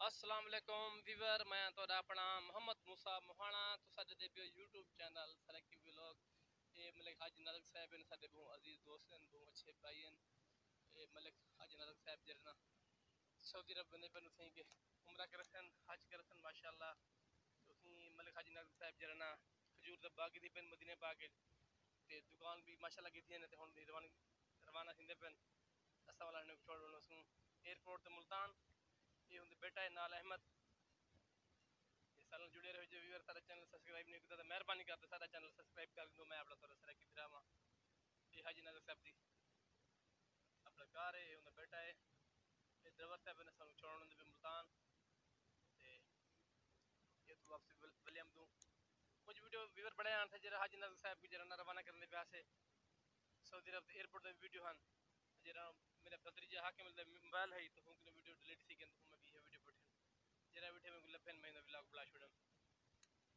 السلام علیکم ویور، میں تو اپنا محمد موسیٰ موہانا تو ساڈے دے پیو یوٹیوب چینل سلیکٹیو ولاگ اے ملک حاج نالک صاحب نے ساڈے بہت عزیز دوست ہیں، بہت اچھے بھائی ہیں۔ اے ملک حاج نالک صاحب جرنا سعودی عرب بندے پن تھیں کہ عمرہ کرسن حج کرسن ماشاءاللہ تو تھیں ملک حاج نالک صاحب جرنا کھجور دے باغ دی پن مدینے پاک تے دکان بھی ماشاءاللہ کی تھی تے ہن روانہ تھیندے پن اسا والا نے چھوڑ سوں ایئرپورٹ تے ملتان۔ یہ ہوں بیٹا ہے نال احمد سال جڑے رہے جو ویور سارا چینل سبسکرائب نہیں کرتا تو مہربانی کرتے سارا چینل سبسکرائب کر دو۔ میں اپنا تھوڑا سارا کی دراما یہ حاجی نالک صاحب دی اپنا کار ہے، ہوں بیٹا ہے یہ ڈرائیور صاحب نے سانو چھوڑن دے ملتان تے یہ تو واپسی ولیم دوں کچھ ویڈیو ویور بڑے آن تھے جرا حاجی نالک صاحب کی جرا روانہ کرنے پہ آسے سعودی عرب ایئرپورٹ دے ویڈیو ہن جرا میرا بھتریجا حاکم دے موبائل ہے تو ہوں کہ ویڈیو ڈیلیٹ سی کہ میں بھی یہ ویڈیو پٹھن جرا بیٹھے میں لبن میں ولاگ بلا چھوڑن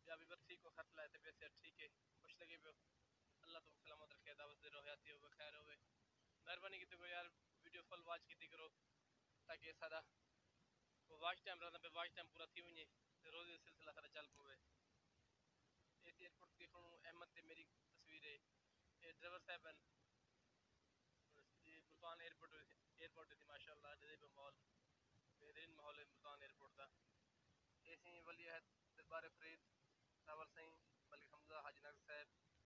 یا ویور ٹھیک ہو خط لائے تے پیسے ٹھیک ہے خوش لگے پہ اللہ تو سلامت رکھے دعوت دے روحیاتی ہو خیر ہوئے مہربانی کی تو یار ویڈیو فل واچ کی کرو تاکہ سارا واچ ٹائم رہنا پہ واچ ٹائم پورا تھی ونجے تے روز سلسلہ سارا چل پوے۔ اس ایئرپورٹ کی کھڑوں احمد تے میری تصویر ہے یہ ڈرائیور صاحب ہیں یہ ملتان ایئرپورٹ تھی ماشاءاللہ جدے پہ ماحول بہترین ماحول ہے ملتان ایئرپورٹ کا۔ اسی ولی ہے دربار فرید راول سائیں